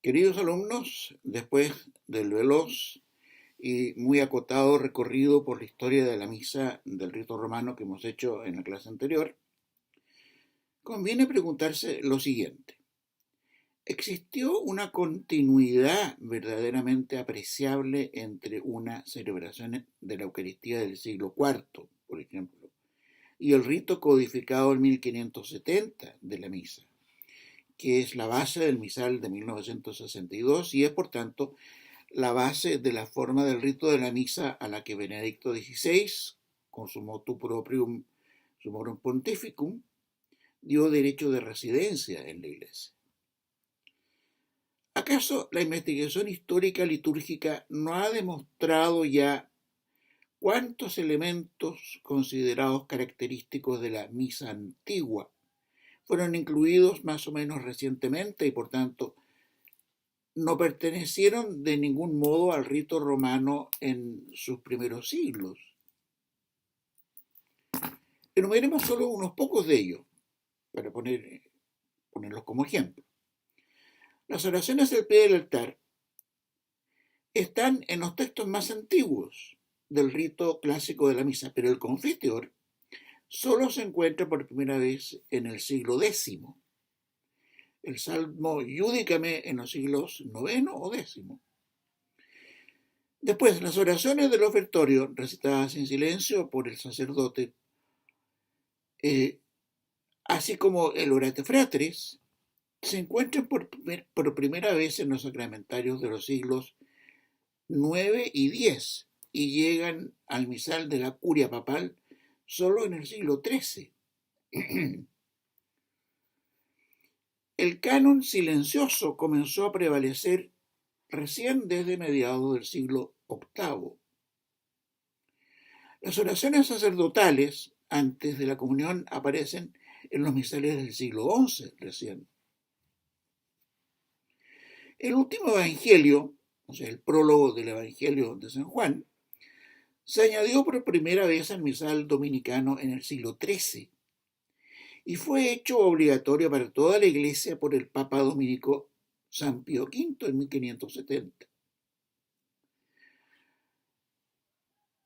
Queridos alumnos, después del veloz y muy acotado recorrido por la historia de la misa del rito romano que hemos hecho en la clase anterior, conviene preguntarse lo siguiente. ¿Existió una continuidad verdaderamente apreciable entre una celebración de la Eucaristía del siglo IV, por ejemplo, y el rito codificado en 1570 de la misa, que es la base del misal de 1962 y es, por tanto, la base de la forma del rito de la misa a la que Benedicto XVI, con su motu proprium sumorum pontificum, dio derecho de residencia en la Iglesia? ¿Acaso la investigación histórica litúrgica no ha demostrado ya cuántos elementos considerados característicos de la misa antigua fueron incluidos más o menos recientemente y por tanto no pertenecieron de ningún modo al rito romano en sus primeros siglos? Enumeremos solo unos pocos de ellos para ponerlos como ejemplo. Las oraciones al pie del altar están en los textos más antiguos del rito clásico de la misa, pero el confiteor solo se encuentra por primera vez en el siglo X. El Salmo Judicame en los siglos IX o X. Después, las oraciones del ofertorio, recitadas en silencio por el sacerdote, así como el Orate Fratres, se encuentran por primera vez en los sacramentarios de los siglos IX y X y llegan al misal de la curia papal solo en el siglo XIII. El canon silencioso comenzó a prevalecer recién desde mediados del siglo VIII. Las oraciones sacerdotales antes de la comunión aparecen en los misales del siglo XI recién. El último evangelio, o sea, el prólogo del evangelio de San Juan, se añadió por primera vez al misal dominicano en el siglo XIII y fue hecho obligatorio para toda la Iglesia por el Papa Dominico San Pío V en 1570.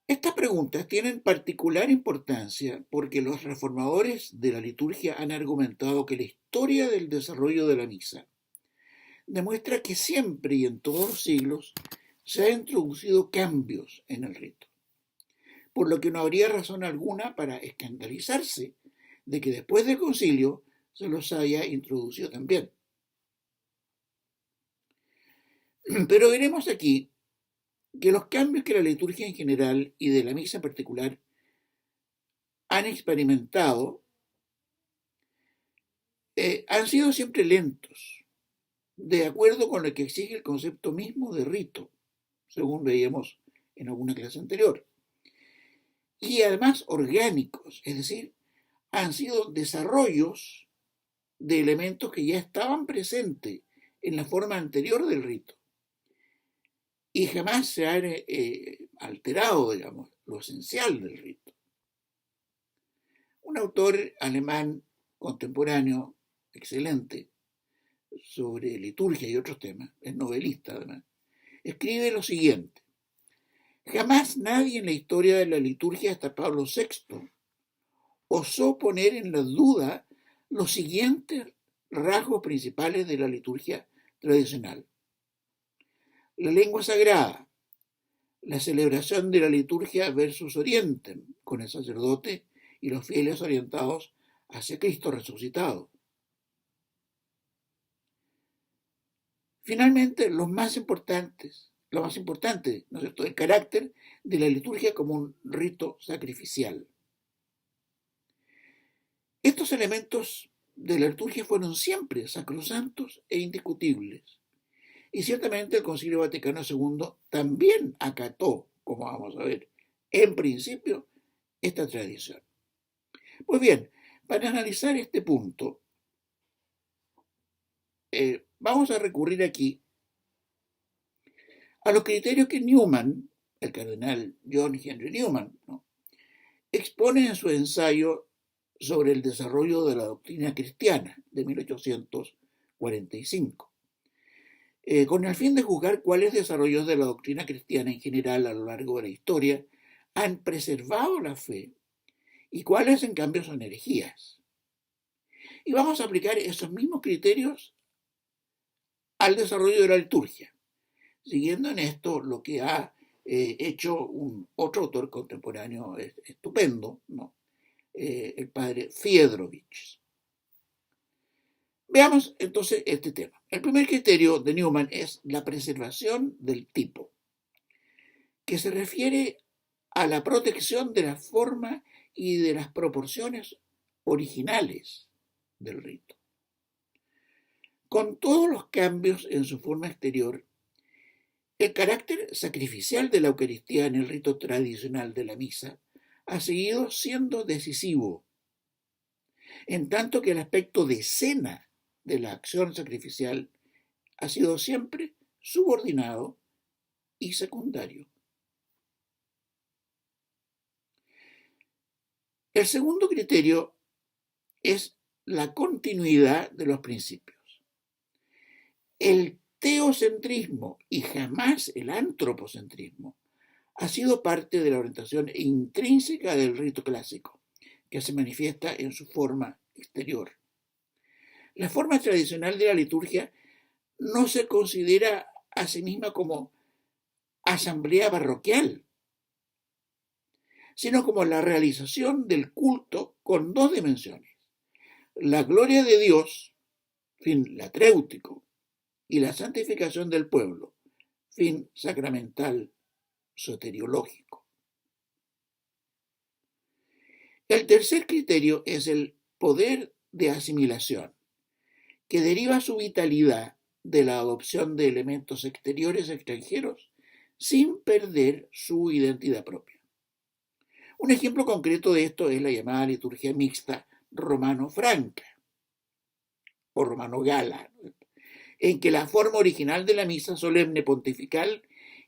Estas preguntas tienen particular importancia porque los reformadores de la liturgia han argumentado que la historia del desarrollo de la misa demuestra que siempre y en todos los siglos se han introducido cambios en el rito, por lo que no habría razón alguna para escandalizarse de que después del concilio se los haya introducido también. Pero veremos aquí que los cambios que la liturgia en general y de la misa en particular han experimentado han sido siempre lentos, de acuerdo con lo que exige el concepto mismo de rito, según veíamos en alguna clase anterior, y además orgánicos, es decir, han sido desarrollos de elementos que ya estaban presentes en la forma anterior del rito y jamás se han alterado, digamos, lo esencial del rito. Un autor alemán contemporáneo, excelente, sobre liturgia y otros temas, es novelista además, escribe lo siguiente: jamás nadie en la historia de la liturgia hasta Pablo VI osó poner en la duda los siguientes rasgos principales de la liturgia tradicional: la lengua sagrada, la celebración de la liturgia versus orientem, con el sacerdote y los fieles orientados hacia Cristo resucitado. Finalmente, lo más importante, ¿no es cierto?, el carácter de la liturgia como un rito sacrificial. Estos elementos de la liturgia fueron siempre sacrosantos e indiscutibles. Y ciertamente el Concilio Vaticano II también acató, como vamos a ver, en principio, esta tradición. Pues bien, para analizar este punto, vamos a recurrir aquí a los criterios que Newman, el cardenal John Henry Newman, ¿no?, expone en su ensayo sobre el desarrollo de la doctrina cristiana de 1845. con el fin de juzgar cuáles desarrollos de la doctrina cristiana en general a lo largo de la historia han preservado la fe y cuáles en cambio son herejías. Y vamos a aplicar esos mismos criterios al desarrollo de la liturgia, siguiendo en esto lo que ha hecho otro autor contemporáneo estupendo, ¿no? El padre Fiedrovich. Veamos entonces este tema. El primer criterio de Newman es la preservación del tipo, que se refiere a la protección de la forma y de las proporciones originales del rito. Con todos los cambios en su forma exterior, el carácter sacrificial de la Eucaristía en el rito tradicional de la misa ha seguido siendo decisivo, en tanto que el aspecto de escena de la acción sacrificial ha sido siempre subordinado y secundario. El segundo criterio es la continuidad de los principios. El teocentrismo y jamás el antropocentrismo ha sido parte de la orientación intrínseca del rito clásico, que se manifiesta en su forma exterior. La forma tradicional de la liturgia no se considera a sí misma como asamblea parroquial, sino como la realización del culto con dos dimensiones: la gloria de Dios, fin latréutico, y la santificación del pueblo, fin sacramental soteriológico. El tercer criterio es el poder de asimilación, que deriva su vitalidad de la adopción de elementos exteriores extranjeros sin perder su identidad propia. Un ejemplo concreto de esto es la llamada liturgia mixta romano-franca o romano-gala, en que la forma original de la misa solemne pontifical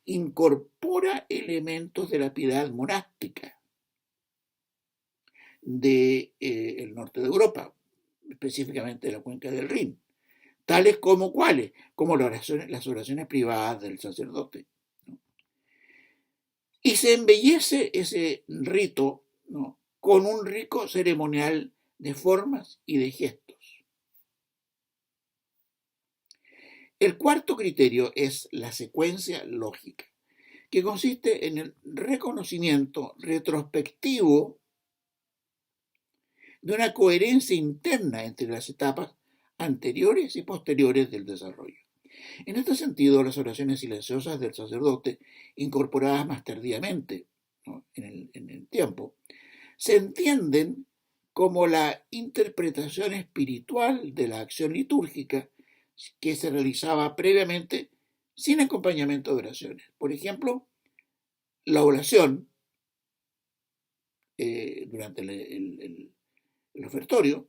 incorpora elementos de la piedad monástica del norte de Europa, específicamente de la cuenca del Rin, tales como cuáles, como las oraciones privadas del sacerdote, ¿no? Y se embellece ese rito, ¿no?, con un rico ceremonial de formas y de gestos. El cuarto criterio es la secuencia lógica, que consiste en el reconocimiento retrospectivo de una coherencia interna entre las etapas anteriores y posteriores del desarrollo. En este sentido, las oraciones silenciosas del sacerdote, incorporadas más tardíamente, ¿no?, en el tiempo, se entienden como la interpretación espiritual de la acción litúrgica que se realizaba previamente sin acompañamiento de oraciones. Por ejemplo, la oración durante el ofertorio,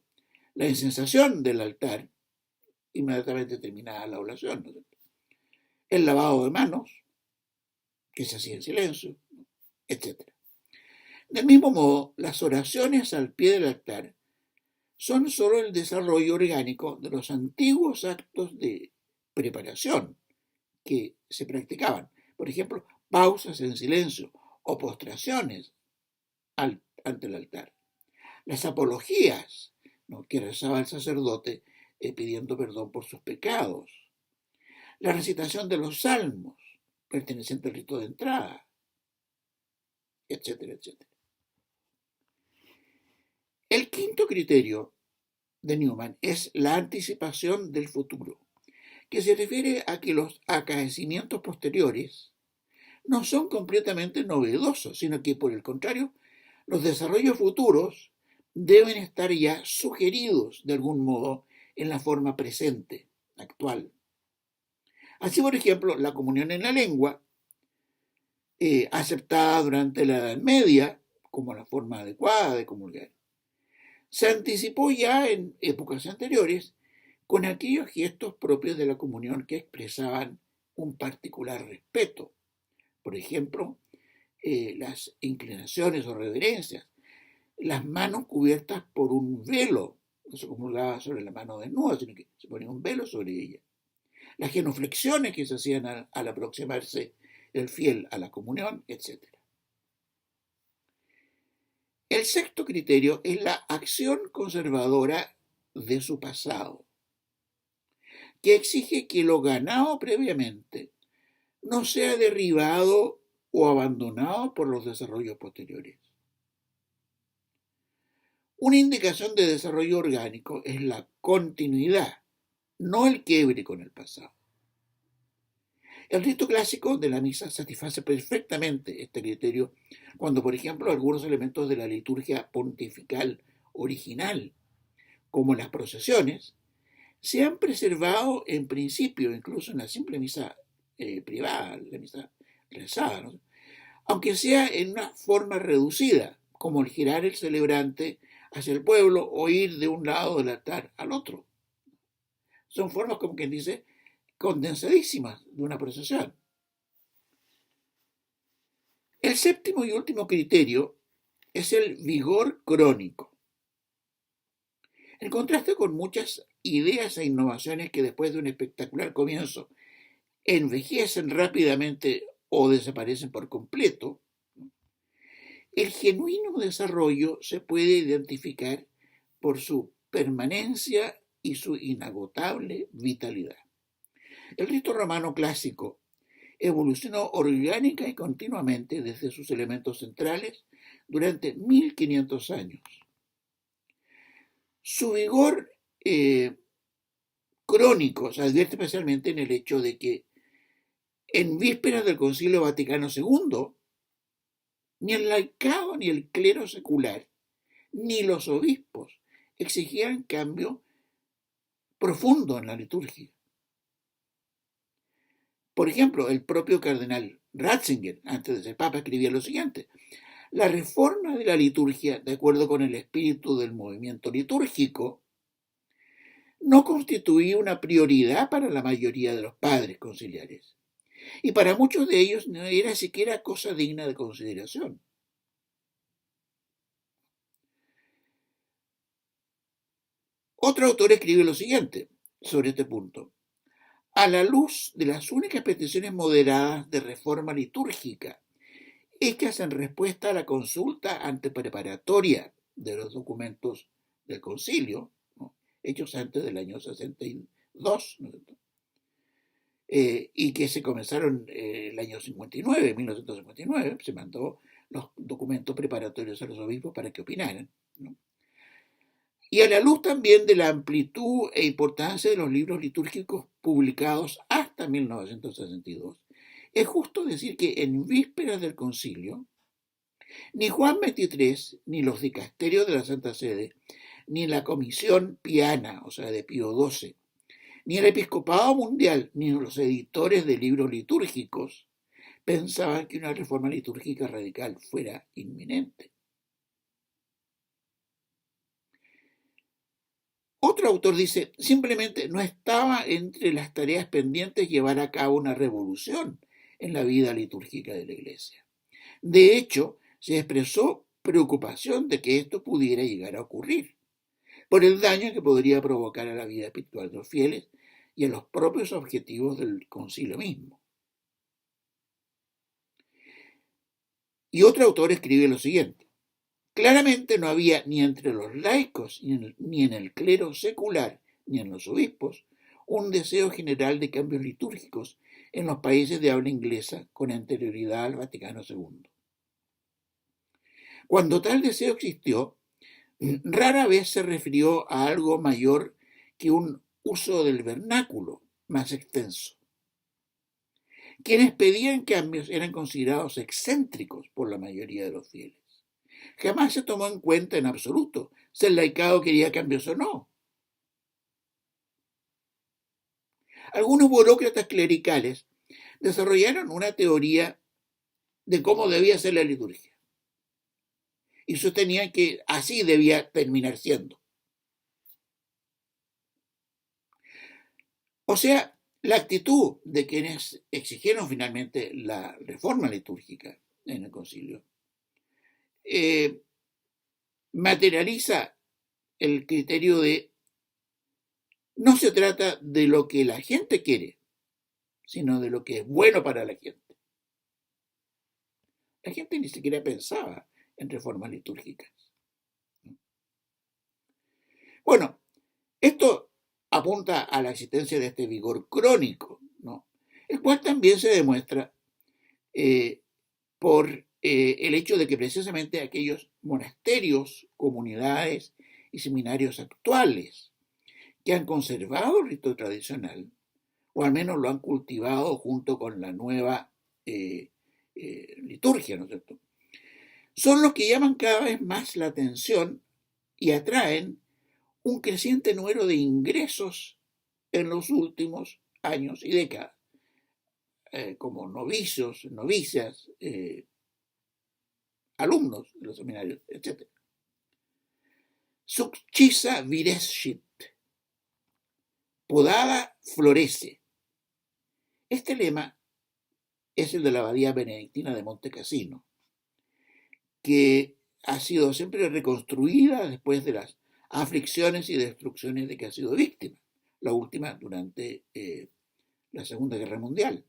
la incensación del altar, inmediatamente terminada la oración, ¿no?, el lavado de manos, que se hacía en silencio, etc. Del mismo modo, las oraciones al pie del altar son solo el desarrollo orgánico de los antiguos actos de preparación que se practicaban. Por ejemplo, pausas en silencio o postraciones ante el altar. Las apologías, ¿no?, que rezaba el sacerdote pidiendo perdón por sus pecados. La recitación de los salmos pertenecientes al rito de entrada, etcétera, etcétera. El quinto criterio de Newman es la anticipación del futuro, que se refiere a que los acaecimientos posteriores no son completamente novedosos, sino que, por el contrario, los desarrollos futuros deben estar ya sugeridos de algún modo en la forma presente, actual. Así, por ejemplo, la comunión en la lengua, aceptada durante la Edad Media como la forma adecuada de comulgar, se anticipó ya en épocas anteriores con aquellos gestos propios de la comunión que expresaban un particular respeto. Por ejemplo, las inclinaciones o reverencias, las manos cubiertas por un velo, no se comulgaba sobre la mano desnuda, sino que se ponía un velo sobre ella. las genuflexiones que se hacían al aproximarse el fiel a la comunión, etc. El sexto criterio es la acción conservadora de su pasado, que exige que lo ganado previamente no sea derribado o abandonado por los desarrollos posteriores. Una indicación de desarrollo orgánico es la continuidad, no el quiebre con el pasado. El rito clásico de la misa satisface perfectamente este criterio cuando, por ejemplo, algunos elementos de la liturgia pontifical original, como las procesiones, se han preservado en principio, incluso en la simple misa privada, la misa rezada, ¿no? Aunque sea en una forma reducida, como el girar el celebrante hacia el pueblo o ir de un lado del altar al otro. Son formas, como quien dice, condensadísimas de una procesión. El séptimo y último criterio es el vigor crónico. En contraste con muchas ideas e innovaciones que después de un espectacular comienzo envejecen rápidamente o desaparecen por completo, el genuino desarrollo se puede identificar por su permanencia y su inagotable vitalidad. El rito romano clásico evolucionó orgánica y continuamente desde sus elementos centrales durante 1500 años. Su vigor crónico se advierte especialmente en el hecho de que en vísperas del Concilio Vaticano II, ni el laicado ni el clero secular, ni los obispos exigían cambio profundo en la liturgia. Por ejemplo, el propio cardenal Ratzinger, antes de ser papa, escribía lo siguiente: la reforma de la liturgia, de acuerdo con el espíritu del movimiento litúrgico, no constituía una prioridad para la mayoría de los padres conciliares, y para muchos de ellos no era siquiera cosa digna de consideración. Otro autor escribe lo siguiente sobre este punto: a la luz de las únicas peticiones moderadas de reforma litúrgica hechas en respuesta a la consulta antepreparatoria de los documentos del concilio, ¿no?, hechos antes del año 62, ¿no?, y que se comenzaron el año 59, 1959, se mandó los documentos preparatorios a los obispos para que opinaran, ¿no? Y a la luz también de la amplitud e importancia de los libros litúrgicos publicados hasta 1962, es justo decir que en vísperas del concilio, ni Juan XXIII, ni los dicasterios de la Santa Sede, ni la Comisión Piana, o sea, de Pío XII, ni el Episcopado Mundial, ni los editores de libros litúrgicos pensaban que una reforma litúrgica radical fuera inminente. Otro autor dice: simplemente no estaba entre las tareas pendientes llevar a cabo una revolución en la vida litúrgica de la Iglesia. De hecho, se expresó preocupación de que esto pudiera llegar a ocurrir, por el daño que podría provocar a la vida espiritual de los fieles y a los propios objetivos del concilio mismo. Y otro autor escribe lo siguiente: claramente no había ni entre los laicos, ni en el clero secular, ni en los obispos, un deseo general de cambios litúrgicos en los países de habla inglesa con anterioridad al Vaticano II. Cuando tal deseo existió, rara vez se refirió a algo mayor que un uso del vernáculo más extenso. Quienes pedían cambios eran considerados excéntricos por la mayoría de los fieles. Jamás se tomó en cuenta en absoluto si el laicado quería cambios o no. Algunos burócratas clericales desarrollaron una teoría de cómo debía ser la liturgia y sostenían que así debía terminar siendo. O sea, la actitud de quienes exigieron finalmente la reforma litúrgica en el concilio materializa el criterio de: no se trata de lo que la gente quiere, sino de lo que es bueno para la gente. La gente ni siquiera pensaba en reformas litúrgicas. Bueno, esto apunta a la existencia de este vigor crónico, ¿no? El cual también se demuestra por el hecho de que precisamente aquellos monasterios, comunidades y seminarios actuales que han conservado el rito tradicional, o al menos lo han cultivado junto con la nueva liturgia, ¿no es cierto?, son los que llaman cada vez más la atención y atraen un creciente número de ingresos en los últimos años y décadas, como novicios, novicias, alumnos de los seminarios, etc. Succisa virescit, podada florece. Este lema es el de la abadía benedictina de Monte Cassino, que ha sido siempre reconstruida después de las aflicciones y destrucciones de que ha sido víctima, la última durante la Segunda Guerra Mundial.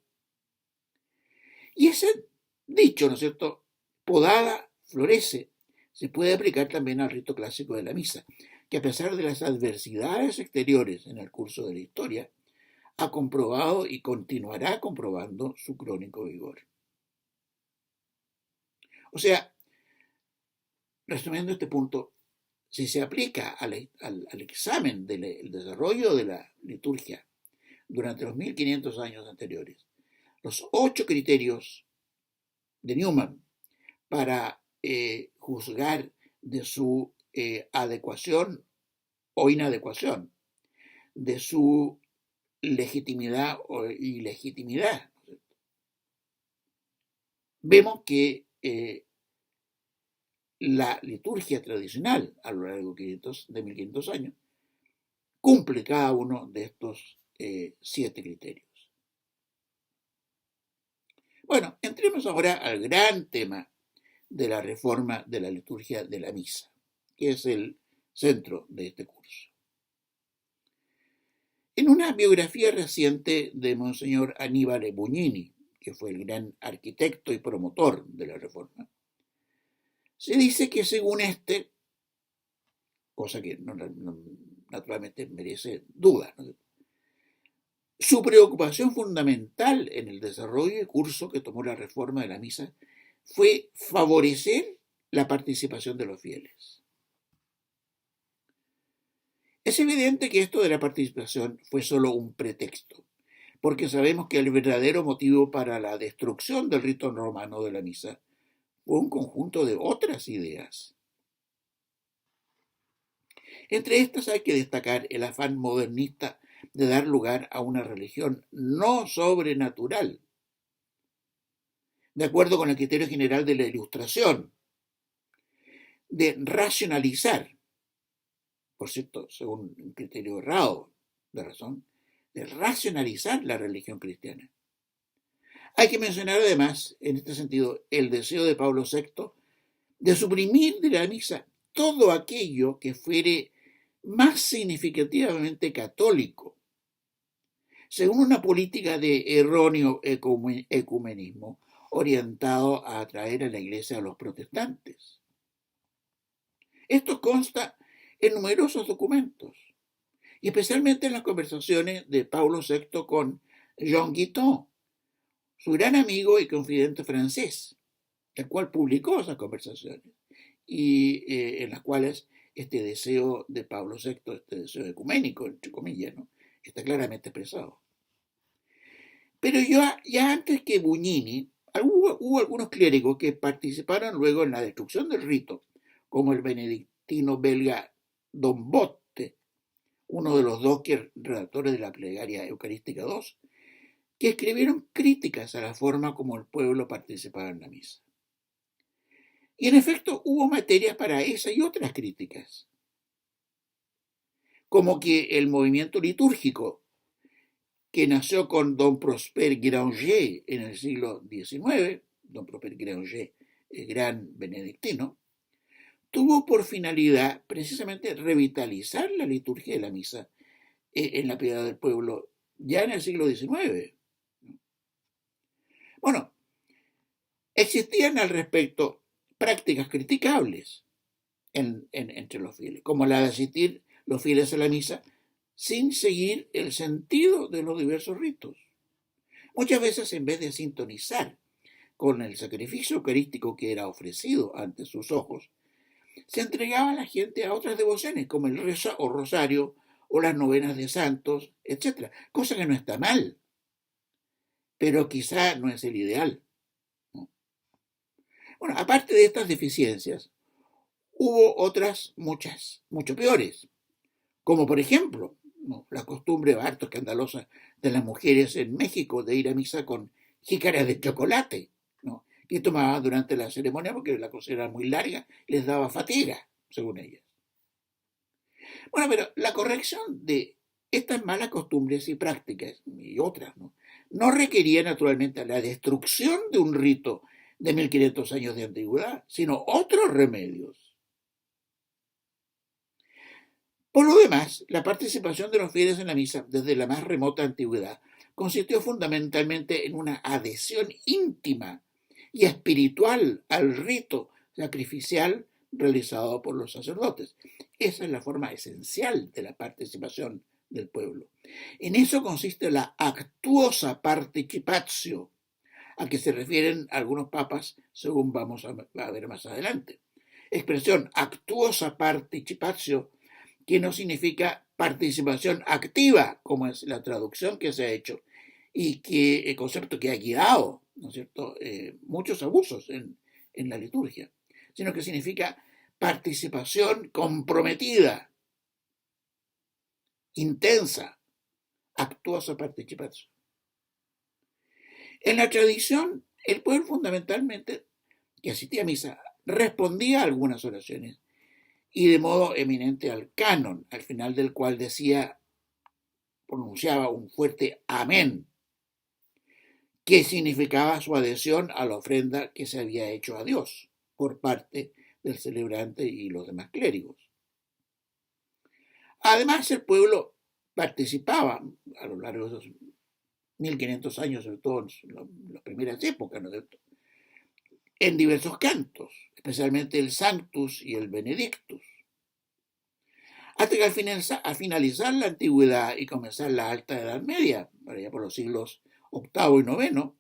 Y ese dicho, ¿no es cierto?, podada florece, se puede aplicar también al rito clásico de la misa, que a pesar de las adversidades exteriores en el curso de la historia, ha comprobado y continuará comprobando su crónico vigor. O sea, resumiendo este punto, si se aplica al examen del desarrollo de la liturgia durante los 1500 años anteriores, los 8 criterios de Newman para juzgar de su adecuación o inadecuación, de su legitimidad o ilegitimidad, vemos que la liturgia tradicional a lo largo de 1500 años cumple cada uno de estos 7 criterios. Bueno, entremos ahora al gran tema de la reforma de la liturgia de la misa, que es el centro de este curso. En una biografía reciente de Monseñor Annibale Bugnini, que fue el gran arquitecto y promotor de la reforma, se dice que según este, cosa que naturalmente merece duda, ¿no?, su preocupación fundamental en el desarrollo y curso que tomó la reforma de la misa fue favorecer la participación de los fieles. Es evidente que esto de la participación fue solo un pretexto, porque sabemos que el verdadero motivo para la destrucción del rito romano de la misa fue un conjunto de otras ideas. Entre estas hay que destacar el afán modernista de dar lugar a una religión no sobrenatural, de acuerdo con el criterio general de la Ilustración, de racionalizar, por cierto, según un criterio errado de razón, de racionalizar la religión cristiana. Hay que mencionar además, en este sentido, el deseo de Pablo VI de suprimir de la misa todo aquello que fuere más significativamente católico, según una política de erróneo ecumenismo orientado a atraer a la Iglesia a los protestantes. Esto consta en numerosos documentos, y especialmente en las conversaciones de Pablo VI con Jean Guiton, su gran amigo y confidente francés, el cual publicó esas conversaciones, y en las cuales este deseo de Pablo VI, este deseo ecuménico, entre comillas, ¿no?, está claramente expresado. Pero ya antes que Bugnini, hubo algunos clérigos que participaron luego en la destrucción del rito, como el benedictino belga Don Botte, uno de los dos redactores de la Plegaria Eucarística II, que escribieron críticas a la forma como el pueblo participaba en la misa. Y en efecto hubo materia para esa y otras críticas, como que el movimiento litúrgico, que nació con Don Prosper Granger en el siglo XIX, Don Prosper Granger, el gran benedictino, tuvo por finalidad precisamente revitalizar la liturgia de la misa en la piedad del pueblo ya en el siglo XIX. Bueno, existían al respecto prácticas criticables entre los fieles, como la de asistir los fieles a la misa sin seguir el sentido de los diversos ritos. Muchas veces, en vez de sintonizar con el sacrificio eucarístico que era ofrecido ante sus ojos, se entregaba a la gente a otras devociones, como el rezo o rosario, o las novenas de santos, etc. Cosa que no está mal, pero quizá no es el ideal, ¿no? Bueno, aparte de estas deficiencias, hubo otras muchas, mucho peores, como por ejemplo, ¿no?, la costumbre harto escandalosa de las mujeres en México de ir a misa con jícaras de chocolate, ¿no?, que tomaban durante la ceremonia porque la cosa era muy larga y les daba fatiga, según ellas. Bueno, pero la corrección de estas malas costumbres y prácticas y otras, no requería naturalmente la destrucción de un rito de 1500 años de antigüedad, sino otros remedios. Por lo demás, la participación de los fieles en la misa desde la más remota antigüedad consistió fundamentalmente en una adhesión íntima y espiritual al rito sacrificial realizado por los sacerdotes. Esa es la forma esencial de la participación del pueblo. En eso consiste la actuosa participatio, a que se refieren algunos papas, según vamos a ver más adelante. Expresión actuosa participatio, que no significa participación activa, como es la traducción que se ha hecho, y que el concepto que ha guiado, ¿no es cierto?, muchos abusos en la liturgia, sino que significa participación comprometida, intensa, actuosa participación. En la tradición, el pueblo fundamentalmente que asistía a misa respondía a algunas oraciones y de modo eminente al canon, al final del cual pronunciaba un fuerte amén, que significaba su adhesión a la ofrenda que se había hecho a Dios por parte del celebrante y los demás clérigos. Además, el pueblo participaba a lo largo de esos 1500 años, sobre todo en las primeras épocas, ¿no es cierto?, en diversos cantos, especialmente el Sanctus y el Benedictus. Hasta que al finalizar la antigüedad y comenzar la alta edad media, por allá por los siglos VIII y IX,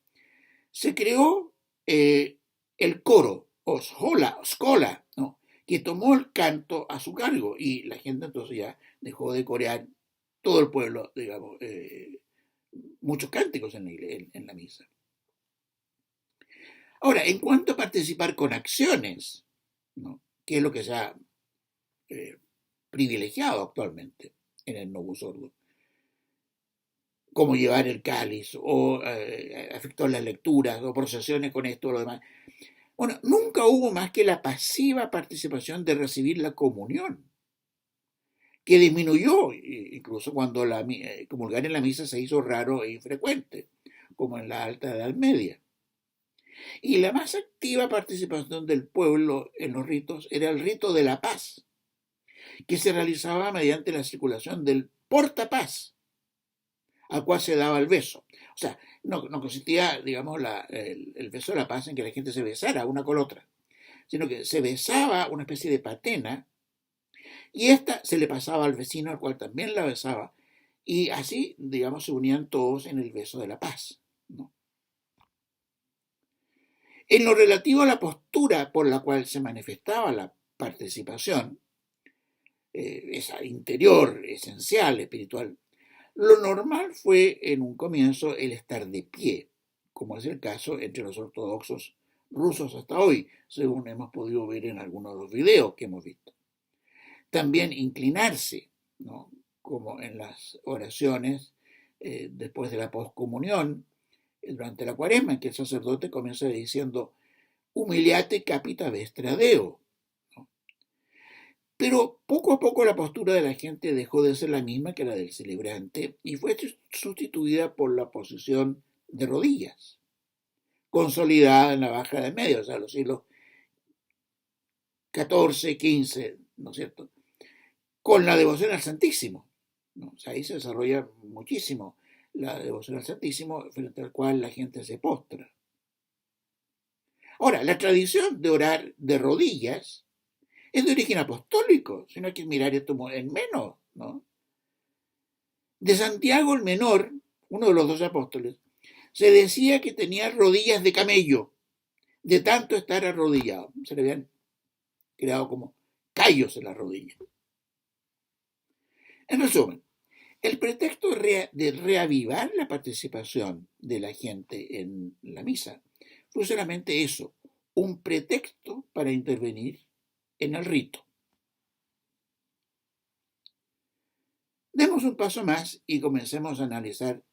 se creó el coro, o schola, ¿no?, que tomó el canto a su cargo y la gente entonces ya dejó de corear, todo el pueblo, digamos, muchos cánticos en la misa. Ahora, en cuanto a participar con acciones, ¿no?, que es lo que se ha privilegiado actualmente en el Novus Ordo, como llevar el cáliz o efectuar las lecturas o procesiones con esto o lo demás. Bueno, nunca hubo más que la pasiva participación de recibir la comunión, que disminuyó incluso cuando comulgar en la misa se hizo raro e infrecuente, como en la Alta Edad Media. Y la más activa participación del pueblo en los ritos era el rito de la paz, que se realizaba mediante la circulación del portapaz, al cual se daba el beso. O sea, no consistía, digamos, el beso de la paz en que la gente se besara una con otra, sino que se besaba una especie de patena y esta se le pasaba al vecino, al cual también la besaba, y así, digamos, se unían todos en el beso de la paz, ¿no? En lo relativo a la postura por la cual se manifestaba la participación, esa interior, esencial, espiritual, lo normal fue en un comienzo el estar de pie, como es el caso entre los ortodoxos rusos hasta hoy, según hemos podido ver en algunos de los videos que hemos visto. También inclinarse, ¿no?, como en las oraciones después de la poscomunión, durante la cuaresma, en que el sacerdote comienza diciendo humiliate capita vestra Deo, ¿no? Pero poco a poco la postura de la gente dejó de ser la misma que la del celebrante y fue sustituida por la posición de rodillas, consolidada en la Baja Edad Media, o sea, los siglos XIV, XV, ¿no es cierto?, con la devoción al Santísimo, ¿no? O sea, ahí se desarrolla muchísimo la devoción al Santísimo, frente al cual la gente se postra. Ahora, la tradición de orar de rodillas es de origen apostólico, si no hay que mirar esto en menos, ¿no? De Santiago el Menor, uno de los dos apóstoles, se decía que tenía rodillas de camello, de tanto estar arrodillado. Se le habían creado como callos en las rodillas. En resumen, el pretexto de reavivar la participación de la gente en la misa fue solamente eso, un pretexto para intervenir en el rito. Demos un paso más y comencemos a analizar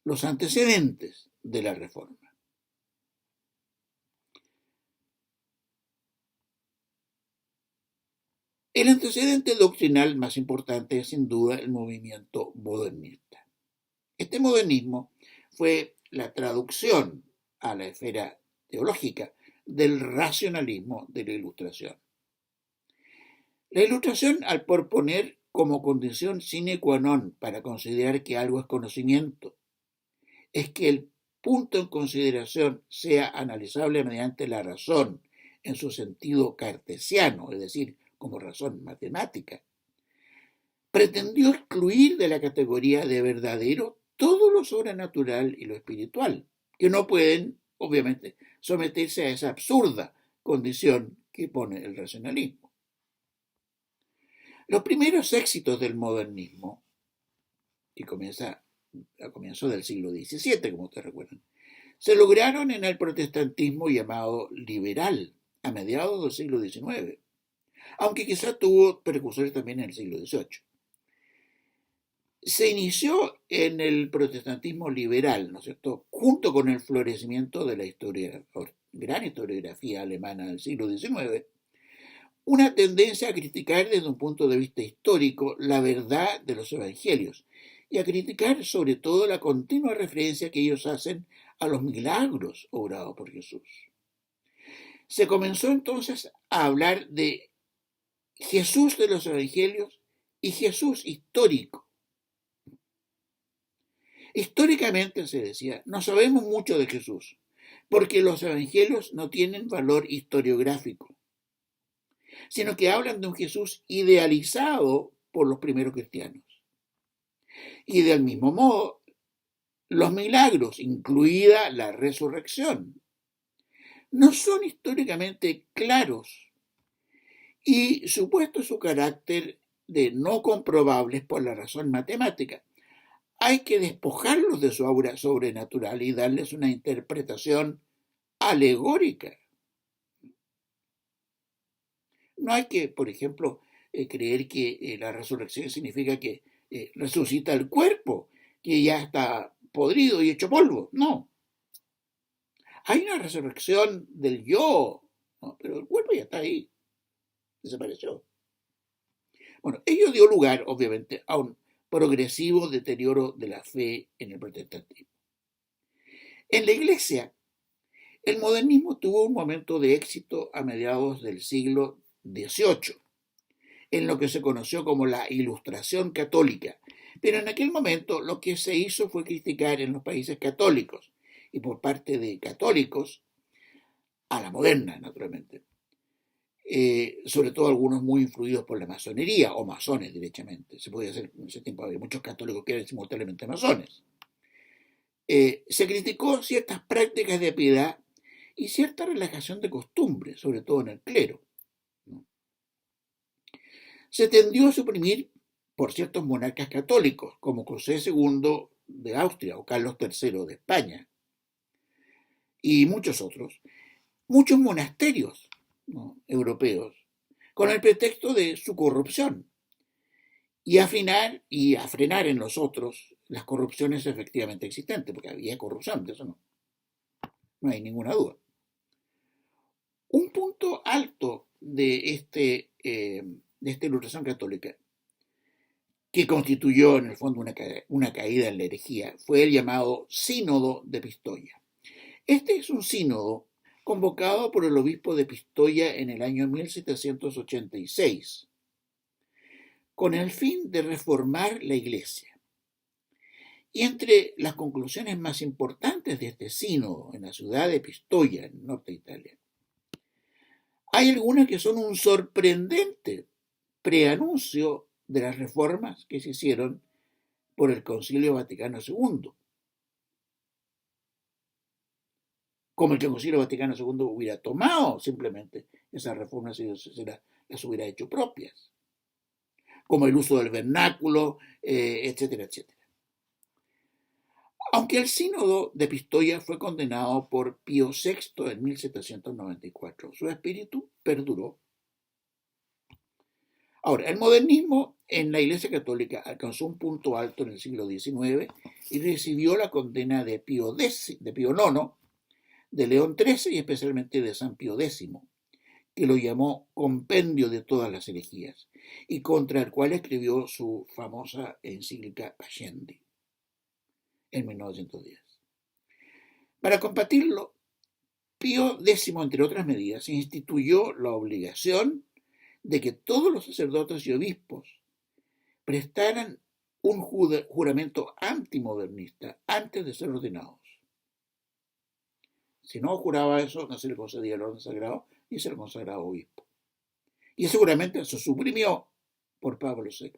los antecedentes de la reforma. El antecedente doctrinal más importante es sin duda el movimiento modernista. Este modernismo fue la traducción a la esfera teológica del racionalismo de la Ilustración. La Ilustración, al proponer como condición sine qua non para considerar que algo es conocimiento, es que el punto en consideración sea analizable mediante la razón en su sentido cartesiano, es decir, como razón matemática, pretendió excluir de la categoría de verdadero todo lo sobrenatural y lo espiritual, que no pueden, obviamente, someterse a esa absurda condición que pone el racionalismo. Los primeros éxitos del modernismo, que comienza a comienzos del siglo XVII, como ustedes recuerdan, se lograron en el protestantismo llamado liberal, a mediados del siglo XIX, aunque quizá tuvo precursores también en el siglo XVIII. Se inició en el protestantismo liberal, ¿no es cierto?, junto con el florecimiento de la gran historiografía alemana del siglo XIX, una tendencia a criticar desde un punto de vista histórico la verdad de los evangelios y a criticar sobre todo la continua referencia que ellos hacen a los milagros obrados por Jesús. Se comenzó entonces a hablar de Jesús de los evangelios y Jesús histórico. Históricamente, se decía, no sabemos mucho de Jesús, porque los evangelios no tienen valor historiográfico, sino que hablan de un Jesús idealizado por los primeros cristianos. Y del mismo modo, los milagros, incluida la resurrección, no son históricamente claros y supuesto su carácter de no comprobables por la razón matemática. Hay que despojarlos de su aura sobrenatural y darles una interpretación alegórica. No hay que, por ejemplo, creer que la resurrección significa que resucita el cuerpo, que ya está podrido y hecho polvo. No. Hay una resurrección del yo, ¿no? Pero el cuerpo ya está ahí, desapareció. Bueno, ello dio lugar, obviamente, a un progresivo deterioro de la fe en el protestantismo. En la Iglesia, el modernismo tuvo un momento de éxito a mediados del siglo XVIII, en lo que se conoció como la Ilustración católica, pero en aquel momento lo que se hizo fue criticar en los países católicos y por parte de católicos a la moderna, naturalmente. Sobre todo algunos muy influidos por la masonería o masones directamente. Se podía hacer en ese tiempo, había muchos católicos que eran simultáneamente masones. Se criticó ciertas prácticas de piedad y cierta relajación de costumbres, sobre todo en el clero, ¿no? Se tendió a suprimir por ciertos monarcas católicos, como José II de Austria o Carlos III de España, y muchos otros, muchos monasterios, ¿no?, europeos, con el pretexto de su corrupción, y a frenar en los otros las corrupciones efectivamente existentes, porque había corrupción, de eso no hay ninguna duda. Un punto alto de esta ilustración católica, que constituyó en el fondo una caída en la herejía, fue el llamado Sínodo de Pistoia. Este es un sínodo convocado por el obispo de Pistoia en el año 1786, con el fin de reformar la Iglesia Y entre las conclusiones más importantes de este sínodo en la ciudad de Pistoia, en el norte de Italia, hay algunas que son un sorprendente preanuncio de las reformas que se hicieron por el Concilio Vaticano II. Como el Concilio Vaticano II hubiera tomado simplemente esas reformas y las hubiera hecho propias, como el uso del vernáculo, etcétera, etcétera. Aunque el sínodo de Pistoia fue condenado por Pío VI en 1794, su espíritu perduró. Ahora, el modernismo en la Iglesia Católica alcanzó un punto alto en el siglo XIX y recibió la condena de Pío IX, de León XIII y especialmente de San Pío X, que lo llamó compendio de todas las herejías y contra el cual escribió su famosa encíclica Pascendi en 1910. Para combatirlo, Pío X, entre otras medidas, instituyó la obligación de que todos los sacerdotes y obispos prestaran un juramento antimodernista antes de ser ordenados. Si no juraba eso, no se le concedía el orden sagrado y se le consagraba obispo. Y seguramente se suprimió por Pablo VI.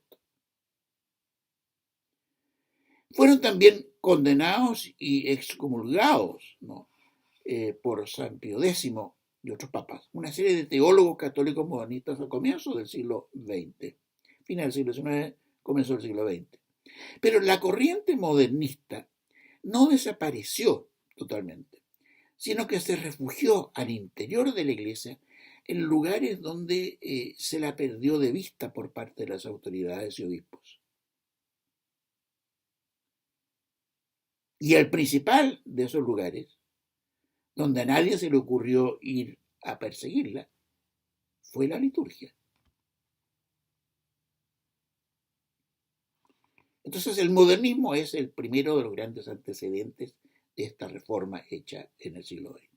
Fueron también condenados y excomulgados, ¿no? Por San Pío X y otros papas, una serie de teólogos católicos modernistas al comienzo del siglo XX, final del siglo XIX, comienzo del siglo XX. Pero la corriente modernista no desapareció totalmente, sino que se refugió al interior de la Iglesia en lugares donde se la perdió de vista por parte de las autoridades y obispos. Y el principal de esos lugares, donde a nadie se le ocurrió ir a perseguirla, fue la liturgia. Entonces el modernismo es el primero de los grandes antecedentes de esta reforma hecha en el siglo XX.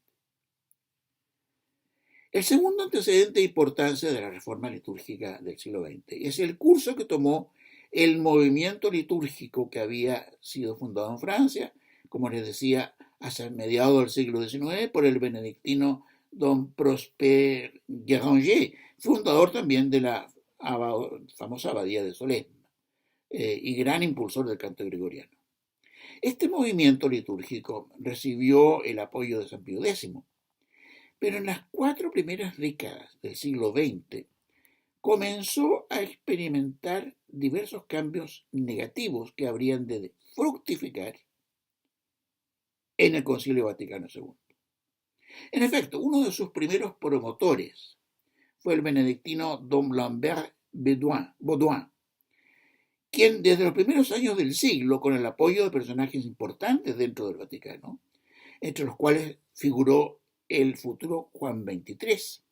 El segundo antecedente de importancia de la reforma litúrgica del siglo XX es el curso que tomó el movimiento litúrgico que había sido fundado en Francia, como les decía, hacia mediados del siglo XIX por el benedictino don Prosper Guéranger, fundador también de la famosa abadía de Solesmes y gran impulsor del canto gregoriano. Este movimiento litúrgico recibió el apoyo de San Pío X, pero en las 4 primeras décadas del siglo XX comenzó a experimentar diversos cambios negativos que habrían de fructificar en el Concilio Vaticano II. En efecto, uno de sus primeros promotores fue el benedictino don Lambert Baudouin, quien desde los primeros años del siglo, con el apoyo de personajes importantes dentro del Vaticano, entre los cuales figuró el futuro Juan XXIII,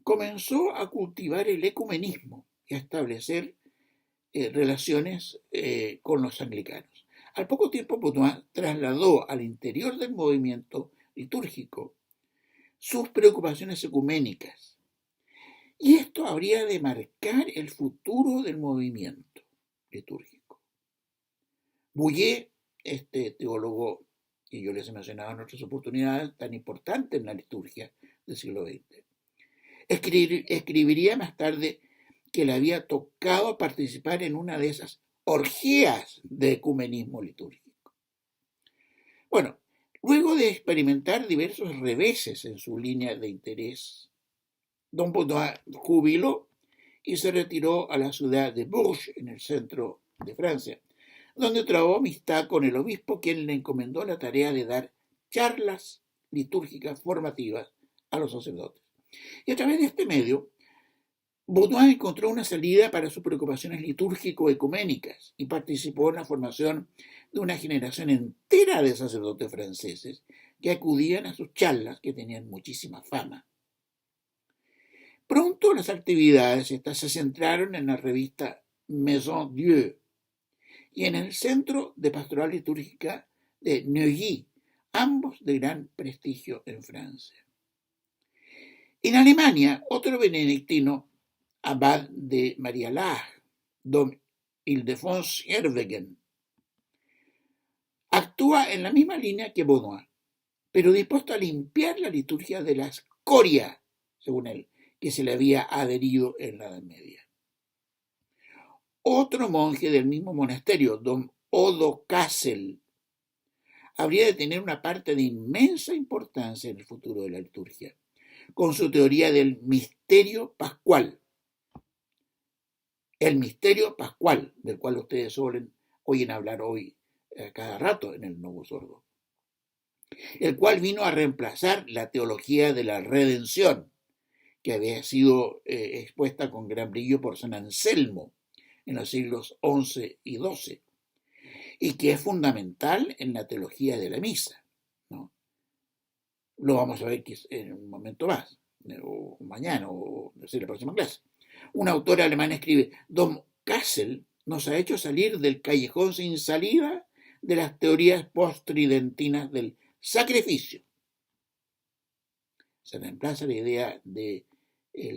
comenzó a cultivar el ecumenismo y a establecer relaciones con los anglicanos. Al poco tiempo, Baudouin trasladó al interior del movimiento litúrgico sus preocupaciones ecuménicas. Y esto habría de marcar el futuro del movimiento litúrgico. Bouillet, este teólogo que yo les he mencionado en otras oportunidades, tan importante en la liturgia del siglo XX, escribiría más tarde que le había tocado participar en una de esas orgías de ecumenismo litúrgico. Bueno, luego de experimentar diversos reveses en su línea de interés, don Baudouin jubiló y se retiró a la ciudad de Bourges, en el centro de Francia, donde trabó amistad con el obispo, quien le encomendó la tarea de dar charlas litúrgicas formativas a los sacerdotes. Y a través de este medio, Baudouin encontró una salida para sus preocupaciones litúrgico-ecuménicas y participó en la formación de una generación entera de sacerdotes franceses que acudían a sus charlas, que tenían muchísima fama. Pronto las actividades estas se centraron en la revista Maison Dieu y en el Centro de Pastoral Litúrgica de Neuilly, ambos de gran prestigio en Francia. En Alemania, otro benedictino, abad de Maria Laach, don Ildefonso Herwegen, actúa en la misma línea que Baudouin, pero dispuesto a limpiar la liturgia de la escoria, según él, que se le había adherido en la Edad Media. Otro monje del mismo monasterio, don Odo Kassel, habría de tener una parte de inmensa importancia en el futuro de la liturgia, con su teoría del misterio pascual. El misterio pascual, del cual ustedes oyen hablar hoy cada rato en el Nuevo Sordo, el cual vino a reemplazar la teología de la redención, que había sido expuesta con gran brillo por San Anselmo en los siglos XI y XII, y que es fundamental en la teología de la misa, ¿no? Lo vamos a ver en un momento más, o mañana, o en la próxima clase. Un autor alemán escribe: Don Kassel nos ha hecho salir del callejón sin salida de las teorías posttridentinas del sacrificio. Se reemplaza la idea del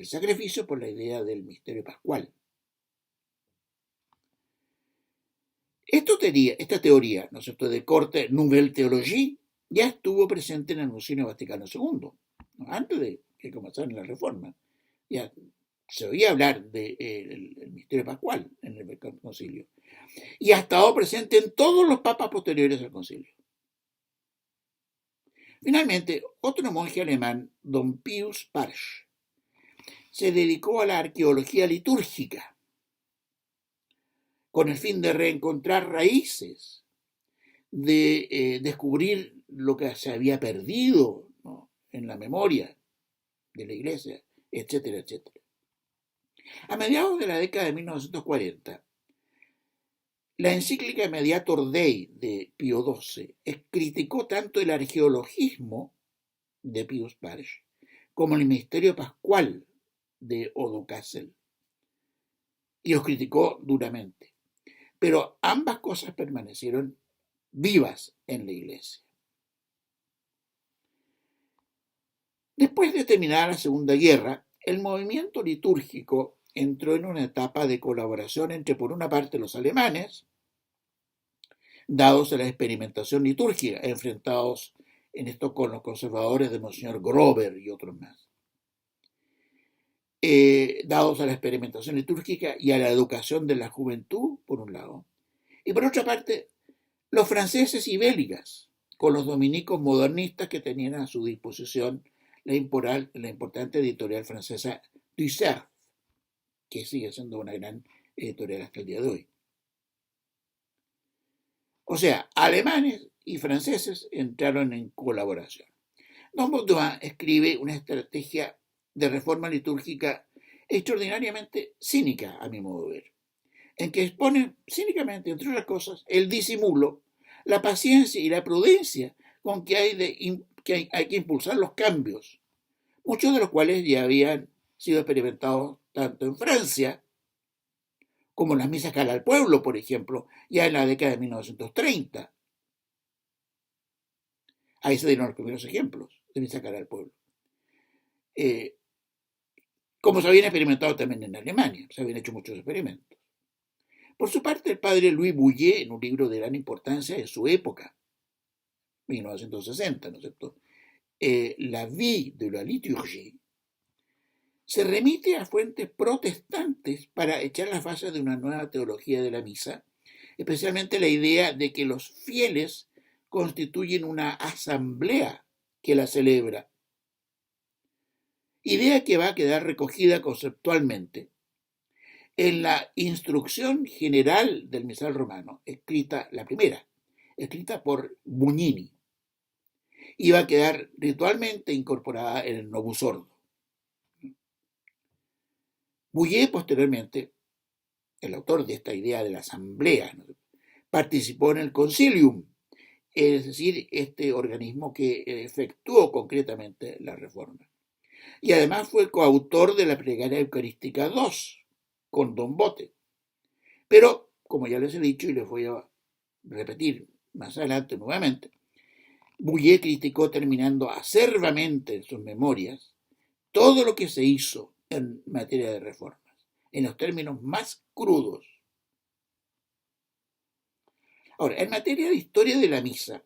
sacrificio por la idea del misterio pascual. Esta teoría, ¿no es cierto?, de corte Nouvelle Théologie, ya estuvo presente en el Concilio Vaticano II, ¿no? Antes de que comenzaran la reforma. Ya se oía hablar del misterio pascual en el concilio. Y ha estado presente en todos los papas posteriores al concilio. Finalmente, otro monje alemán, don Pius Pasch, se dedicó a la arqueología litúrgica, con el fin de reencontrar raíces, de descubrir lo que se había perdido, ¿no?, en la memoria de la Iglesia, etcétera, etcétera. A mediados de la década de 1940, la encíclica Mediator Dei de Pío XII criticó tanto el arqueologismo de Pius Pasch como el misterio pascual de Odo Kassel, y los criticó duramente. Pero ambas cosas permanecieron vivas en la Iglesia. Después de terminar la Segunda Guerra, el movimiento litúrgico entró en una etapa de colaboración entre, por una parte, los alemanes, dados a la experimentación litúrgica, enfrentados en esto con los conservadores de Monseñor Grover y otros más, dados a la experimentación litúrgica y a la educación de la juventud, por un lado, y por otra parte, los franceses y belgas, con los dominicos modernistas que tenían a su disposición la importante editorial francesa Du Cerf, que sigue siendo una gran editorial hasta el día de hoy. O sea, alemanes y franceses entraron en colaboración. Don Baudouin escribe una estrategia de reforma litúrgica extraordinariamente cínica, a mi modo de ver, en que expone cínicamente, entre otras cosas, el disimulo, la paciencia y la prudencia con que hay que impulsar los cambios, muchos de los cuales ya habían sido experimentados tanto en Francia como en las misas cara al pueblo, por ejemplo, ya en la década de 1930. Ahí se dieron los primeros ejemplos de misa cara al pueblo. Como se habían experimentado también en Alemania, se habían hecho muchos experimentos. Por su parte, el padre Louis Bouillet, en un libro de gran importancia de su época, 1960, ¿no es cierto?, La vie de la liturgie, se remite a fuentes protestantes para echar las bases de una nueva teología de la misa, especialmente la idea de que los fieles constituyen una asamblea que la celebra, idea que va a quedar recogida conceptualmente en la Instrucción General del Misal Romano, la primera, escrita por Bugnini, y va a quedar ritualmente incorporada en el Novus Ordo. Bouillet, posteriormente, el autor de esta idea de la asamblea, ¿no?, participó en el Concilium, es decir, este organismo que efectuó concretamente la reforma. Y además fue coautor de la Plegaria Eucarística II, con Don Bote. Pero, como ya les he dicho y les voy a repetir más adelante nuevamente, Bouillet criticó, terminando acerbamente en sus memorias, todo lo que se hizo en materia de reformas, en los términos más crudos. Ahora, en materia de historia de la misa,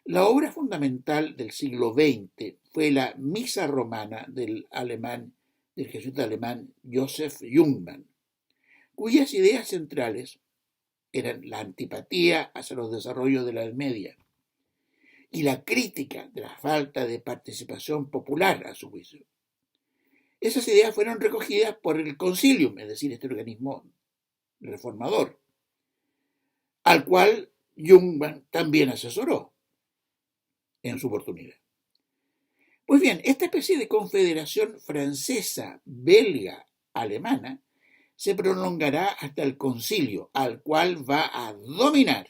la obra fundamental del siglo XX fue la Misa Romana del jesuita alemán Joseph Jungmann, cuyas ideas centrales eran la antipatía hacia los desarrollos de la Edad Media y la crítica de la falta de participación popular, a su juicio. Esas ideas fueron recogidas por el Concilium, es decir, este organismo reformador, al cual Jungmann también asesoró en su oportunidad. Pues bien, esta especie de confederación francesa, belga, alemana, se prolongará hasta el concilio, al cual va a dominar.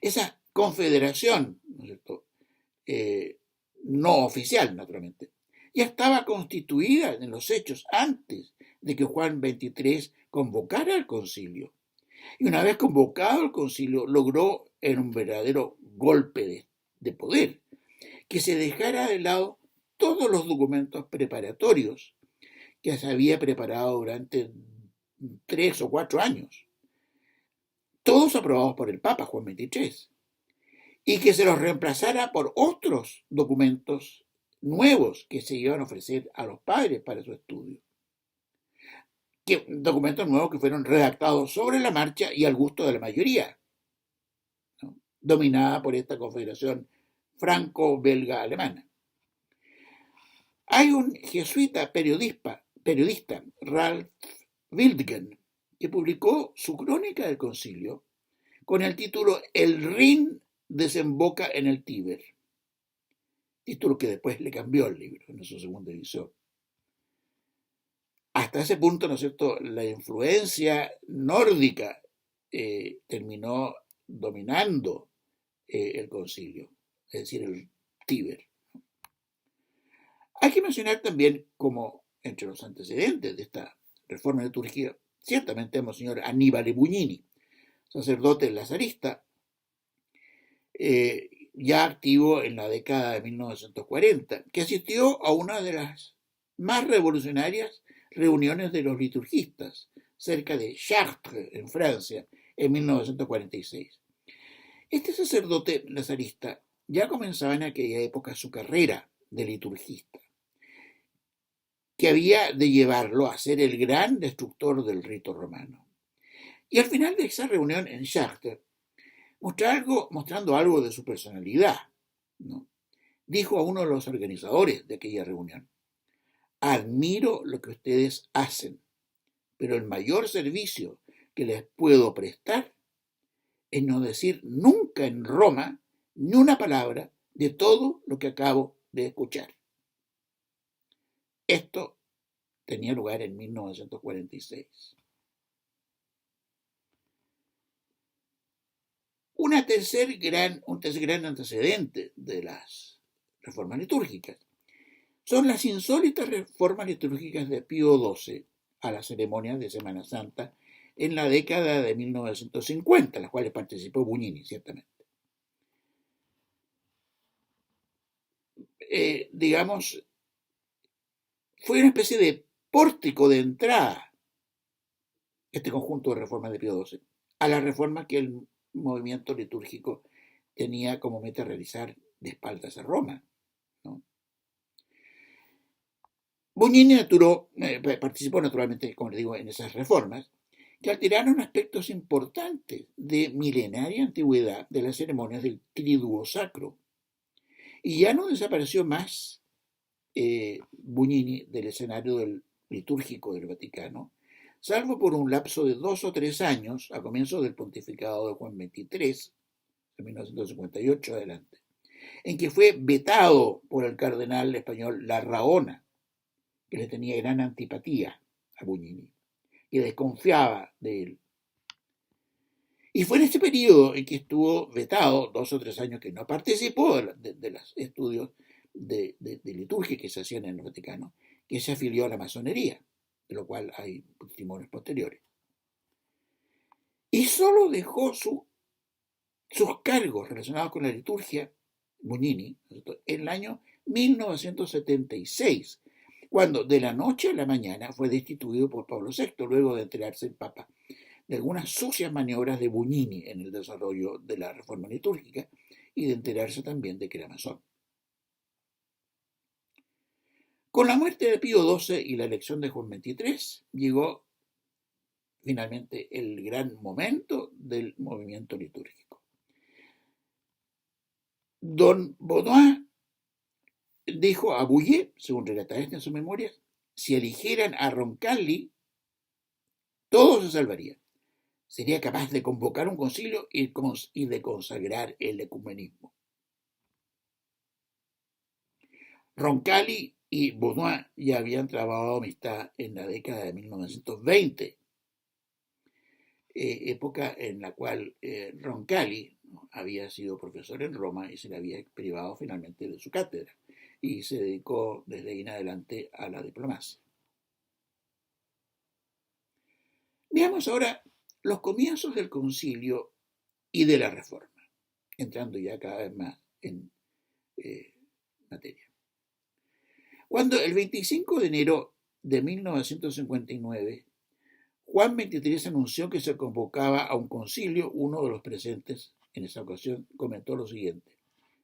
Esa confederación, ¿no es cierto? No oficial, naturalmente, ya estaba constituida en los hechos antes de que Juan XXIII convocara al concilio. Y una vez convocado el concilio, logró en un verdadero golpe de poder que se dejara de lado todos los documentos preparatorios que se había preparado durante 3 o 4 años, todos aprobados por el Papa Juan XXIII, y que se los reemplazara por otros documentos nuevos que se iban a ofrecer a los padres para su estudio. Documentos nuevos que fueron redactados sobre la marcha y al gusto de la mayoría, ¿no? Dominada por esta confederación franco-belga-alemana. Hay un jesuita periodista, Ralph Wildgen, que publicó su crónica del concilio con el título El Rin desemboca en el Tíber, título que después le cambió el libro en su segunda edición. Hasta ese punto, ¿no es cierto?, la influencia nórdica terminó dominando el concilio, es decir, el Tíber. Hay que mencionar también, como entre los antecedentes de esta reforma litúrgica, ciertamente a Monseñor Annibale Bugnini, sacerdote lazarista, ya activo en la década de 1940, que asistió a una de las más revolucionarias reuniones de los liturgistas, cerca de Chartres, en Francia, en 1946. Este sacerdote lazarista ya comenzaba en aquella época su carrera de liturgista, que había de llevarlo a ser el gran destructor del rito romano. Y al final de esa reunión en Chartres, mostrando algo de su personalidad, ¿no?, dijo a uno de los organizadores de aquella reunión: admiro lo que ustedes hacen, pero el mayor servicio que les puedo prestar es no decir nunca en Roma ni una palabra de todo lo que acabo de escuchar. Esto tenía lugar en 1946. Un tercer gran antecedente de las reformas litúrgicas son las insólitas reformas litúrgicas de Pío XII a las ceremonias de Semana Santa en la década de 1950, en las cuales participó Bugnini, ciertamente. Digamos, fue una especie de pórtico de entrada, este conjunto de reformas de Pío XII, a las reformas que el movimiento litúrgico tenía como meta realizar de espaldas a Roma, ¿no? Bugnini participó naturalmente, como les digo, en esas reformas que alteraron aspectos importantes de milenaria antigüedad de las ceremonias del triduo sacro. Y ya no desapareció más Bugnini del escenario litúrgico del Vaticano, salvo por un lapso de 2 o 3 años a comienzos del pontificado de Juan XXIII, de 1958 adelante, en que fue vetado por el cardenal español Larraona, que le tenía gran antipatía a Bugnini, que desconfiaba de él. Y fue en este periodo en que estuvo vetado 2 o 3 años, que no participó de los estudios de liturgia que se hacían en el Vaticano, que se afilió a la masonería, de lo cual hay testimonios posteriores. Y solo dejó sus cargos relacionados con la liturgia, Bugnini, en el año 1976, cuando de la noche a la mañana fue destituido por Pablo VI, luego de enterarse el Papa de algunas sucias maniobras de Bugnini en el desarrollo de la reforma litúrgica y de enterarse también de que era masón. Con la muerte de Pío XII y la elección de Juan XXIII llegó finalmente el gran momento del movimiento litúrgico. Don Baudouin dijo a Bouillet, según relata este en sus memorias, si eligieran a Roncalli, todo se salvaría. Sería capaz de convocar un concilio y de consagrar el ecumenismo. Roncalli y Baudouin ya habían trabado amistad en la década de 1920, época en la cual Roncalli había sido profesor en Roma y se le había privado finalmente de su cátedra y se dedicó desde ahí en adelante a la diplomacia. Veamos ahora los comienzos del concilio y de la reforma, entrando ya cada vez más en materia. Cuando el 25 de enero de 1959, Juan XXIII anunció que se convocaba a un concilio, uno de los presentes en esa ocasión comentó lo siguiente: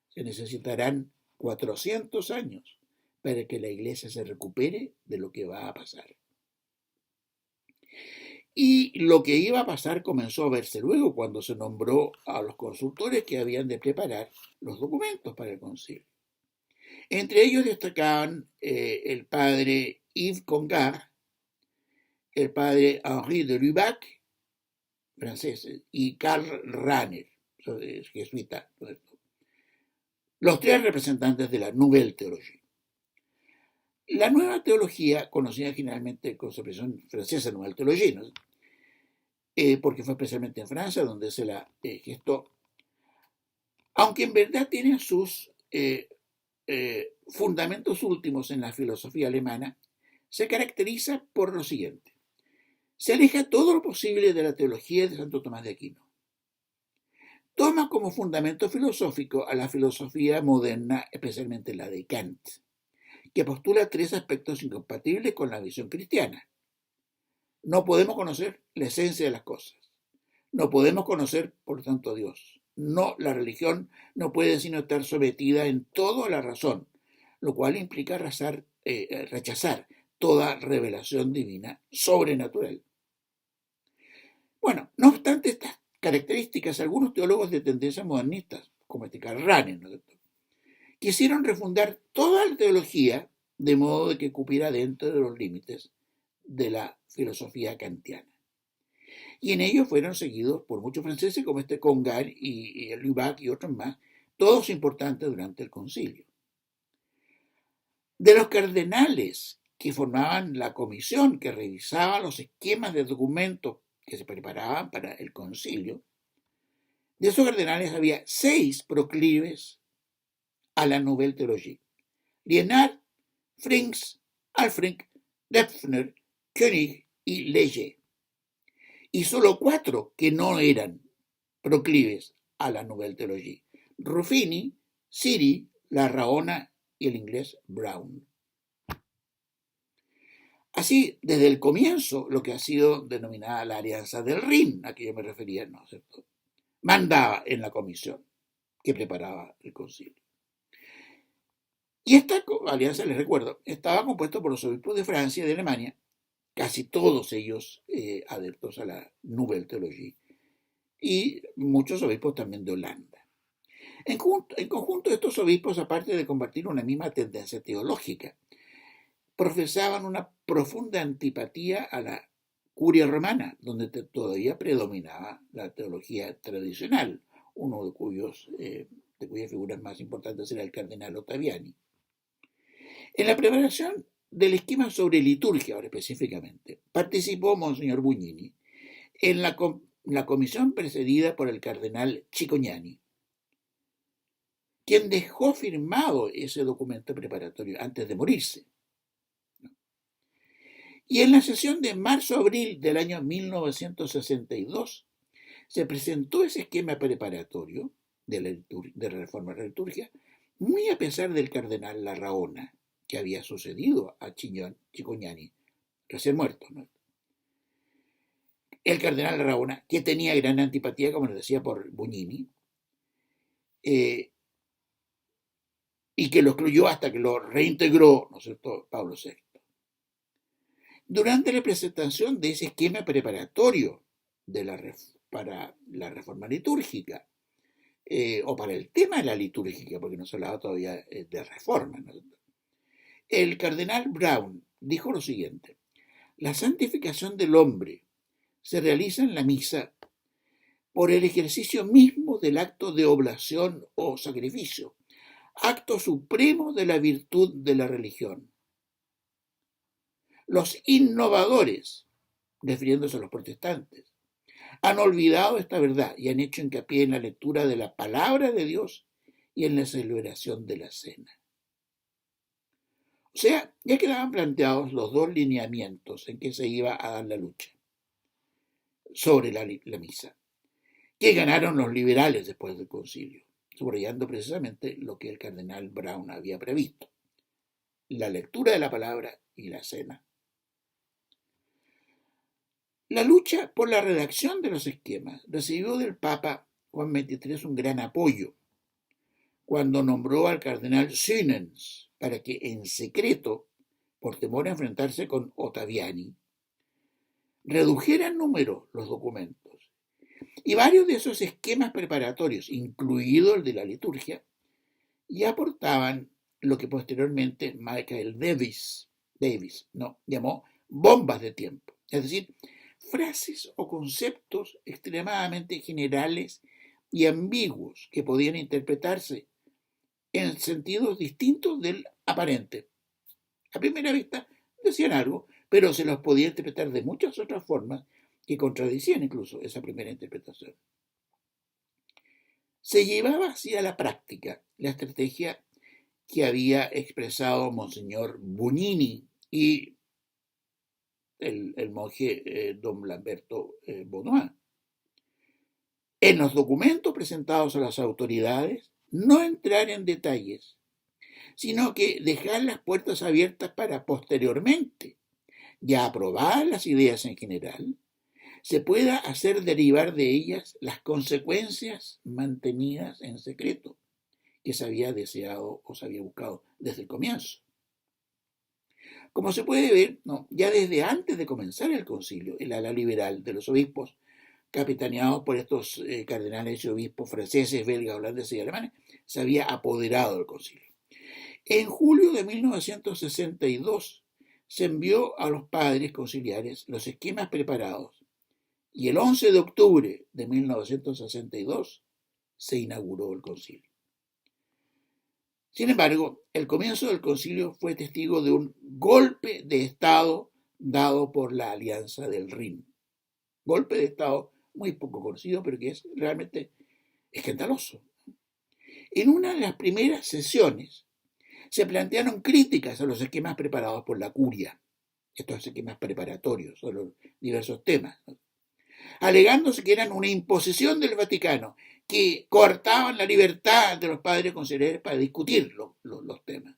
se necesitarán 400 años para que la iglesia se recupere de lo que va a pasar. Y lo que iba a pasar comenzó a verse luego cuando se nombró a los consultores que habían de preparar los documentos para el concilio. Entre ellos destacaban el padre Yves Congar, el padre Henri de Lubac, francés, y Karl Rahner, jesuita. Los tres representantes de la Nouvelle Théologie. La nueva teología, conocida generalmente con su expresión francesa, Nouvelle Théologie, ¿no? Porque fue especialmente en Francia donde se la gestó, aunque en verdad tiene sus fundamentos últimos en la filosofía alemana, se caracteriza por lo siguiente: se aleja todo lo posible de la teología de Santo Tomás de Aquino. Toma como fundamento filosófico a la filosofía moderna, especialmente la de Kant, que postula tres aspectos incompatibles con la visión cristiana. No podemos conocer la esencia de las cosas. No podemos conocer, por tanto, a Dios. No, la religión no puede sino estar sometida en todo a la razón, lo cual implica rechazar toda revelación divina sobrenatural. Bueno, no obstante estas características, algunos teólogos de tendencias modernistas, como este Karl Rahner, ¿no?, quisieron refundar toda la teología de modo de que cupiera dentro de los límites de la filosofía kantiana. Y en ello fueron seguidos por muchos franceses como este Congar y Lubac y otros más, todos importantes durante el concilio. De los cardenales que formaban la comisión que revisaba los esquemas de documentos que se preparaban para el concilio, de esos cardenales había 6 proclives a la Nouvelle Théologie: Liénard, Frings, Alfring, Depfner, König y Leger. Y solo 4 que no eran proclives a la Nouvelle Théologie: Ruffini, Siri, Larraona y el inglés Brown. Así, desde el comienzo, lo que ha sido denominada la Alianza del Rin, a que yo me refería, ¿no es cierto?, mandaba en la comisión que preparaba el concilio. Y esta alianza, les recuerdo, estaba compuesta por los obispos de Francia y de Alemania, casi todos ellos adeptos a la Nouvelle Théologie, y muchos obispos también de Holanda. En conjunto, estos obispos, aparte de compartir una misma tendencia teológica, profesaban una profunda antipatía a la curia romana, donde todavía predominaba la teología tradicional, uno de cuyas figuras más importantes era el cardenal Ottaviani. En la preparación del esquema sobre liturgia, ahora específicamente, participó Monseñor Bugnini en la comisión presidida por el cardenal Cicognani, quien dejó firmado ese documento preparatorio antes de morirse. Y en la sesión de marzo-abril del año 1962 se presentó ese esquema preparatorio de la reforma de la liturgia, muy a pesar del cardenal Larraona, que había sucedido a Cicognani, recién muerto, ¿no? el cardenal Raona, que tenía gran antipatía, como les decía, por Bugnini, y que lo excluyó hasta que lo reintegró, ¿no es cierto?, Pablo VI. Durante la presentación de ese esquema preparatorio para la reforma litúrgica, o para el tema de la litúrgica, porque no se hablaba todavía de reforma, ¿no? El cardenal Brown dijo lo siguiente: la santificación del hombre se realiza en la misa por el ejercicio mismo del acto de oblación o sacrificio, acto supremo de la virtud de la religión. Los innovadores, refiriéndose a los protestantes, han olvidado esta verdad y han hecho hincapié en la lectura de la palabra de Dios y en la celebración de la cena. O sea, ya quedaban planteados los dos lineamientos en que se iba a dar la lucha sobre la misa, que ganaron los liberales después del concilio, subrayando precisamente lo que el cardenal Brown había previsto: la lectura de la palabra y la cena. La lucha por la redacción de los esquemas recibió del Papa Juan XXIII un gran apoyo cuando nombró al cardenal Sünens para que en secreto, por temor a enfrentarse con Ottaviani, redujera en número los documentos. Y varios de esos esquemas preparatorios, incluido el de la liturgia, ya aportaban lo que posteriormente Michael Davis llamó bombas de tiempo, es decir, frases o conceptos extremadamente generales y ambiguos que podían interpretarse en sentidos distintos del aparente. A primera vista decían algo, pero se los podía interpretar de muchas otras formas que contradecían incluso esa primera interpretación. Se llevaba así a la práctica la estrategia que había expresado Monseñor Bugnini y el monje don Lamberto Benoit. En los documentos presentados a las autoridades, no entrar en detalles, sino que dejar las puertas abiertas para posteriormente, ya aprobadas las ideas en general, se pueda hacer derivar de ellas las consecuencias mantenidas en secreto que se había deseado o se había buscado desde el comienzo. Como se puede ver, ya desde antes de comenzar el concilio, el ala liberal de los obispos, capitaneados por estos cardenales y obispos franceses, belgas, holandeses y alemanes, se había apoderado del concilio. En julio de 1962 se envió a los padres conciliares los esquemas preparados y el 11 de octubre de 1962 se inauguró el concilio. Sin embargo, el comienzo del concilio fue testigo de un golpe de Estado dado por la Alianza del Rin. Golpe de Estado muy poco conocido, pero que es realmente escandaloso. En una de las primeras sesiones se plantearon críticas a los esquemas preparados por la curia, estos esquemas preparatorios sobre los diversos temas, alegándose que eran una imposición del Vaticano, que coartaban la libertad de los padres conciliares para discutir los temas.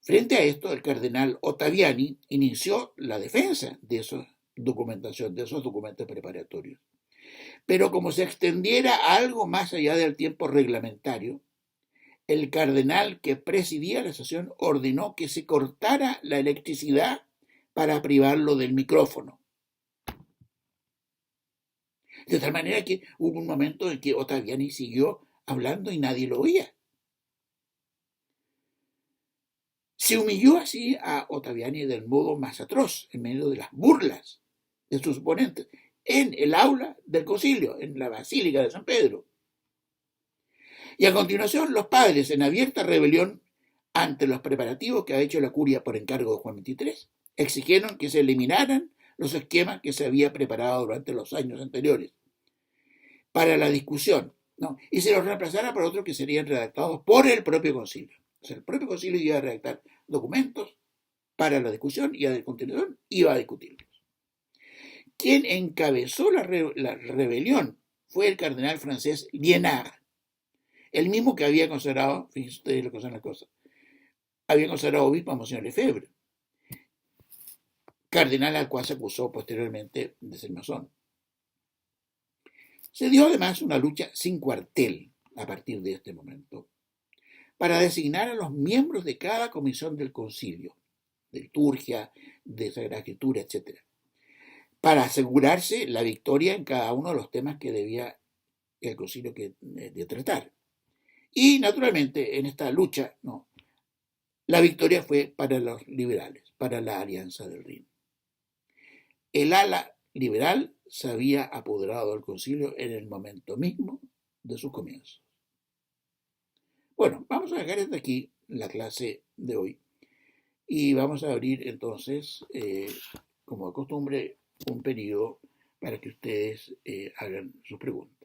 Frente a esto, el cardenal Ottaviani inició la defensa de esa documentación, de esos documentos preparatorios. Pero como se extendiera algo más allá del tiempo reglamentario, el cardenal que presidía la sesión ordenó que se cortara la electricidad para privarlo del micrófono. De tal manera que hubo un momento en que Ottaviani siguió hablando y nadie lo oía. Se humilló así a Ottaviani del modo más atroz, en medio de las burlas de sus oponentes, en el aula del concilio, en la Basílica de San Pedro. Y a continuación, los padres, en abierta rebelión ante los preparativos que había hecho la curia por encargo de Juan XXIII, exigieron que se eliminaran los esquemas que se había preparado durante los años anteriores para la discusión, y se los reemplazara por otros que serían redactados por el propio concilio. O sea, el propio concilio iba a redactar documentos para la discusión y a continuación iba a discutirlos. Quien encabezó la rebelión fue el cardenal francés Liénard, el mismo que había consagrado, fíjense ustedes lo que son las cosas, había consagrado obispo a Monseñor Lefebvre. cardenal al cual se acusó posteriormente de ser masón. Se dio además una lucha sin cuartel a partir de este momento para designar a los miembros de cada comisión del concilio, de liturgia, de Sagrada Escritura, etc., para asegurarse la victoria en cada uno de los temas que debía el concilio de tratar. Y naturalmente en esta lucha, no, la victoria fue para los liberales, para la Alianza del Rin. El ala liberal se había apoderado del concilio en el momento mismo de sus comienzos. Bueno, vamos a dejar hasta aquí la clase de hoy y vamos a abrir entonces, como de costumbre, un periodo para que ustedes hagan sus preguntas.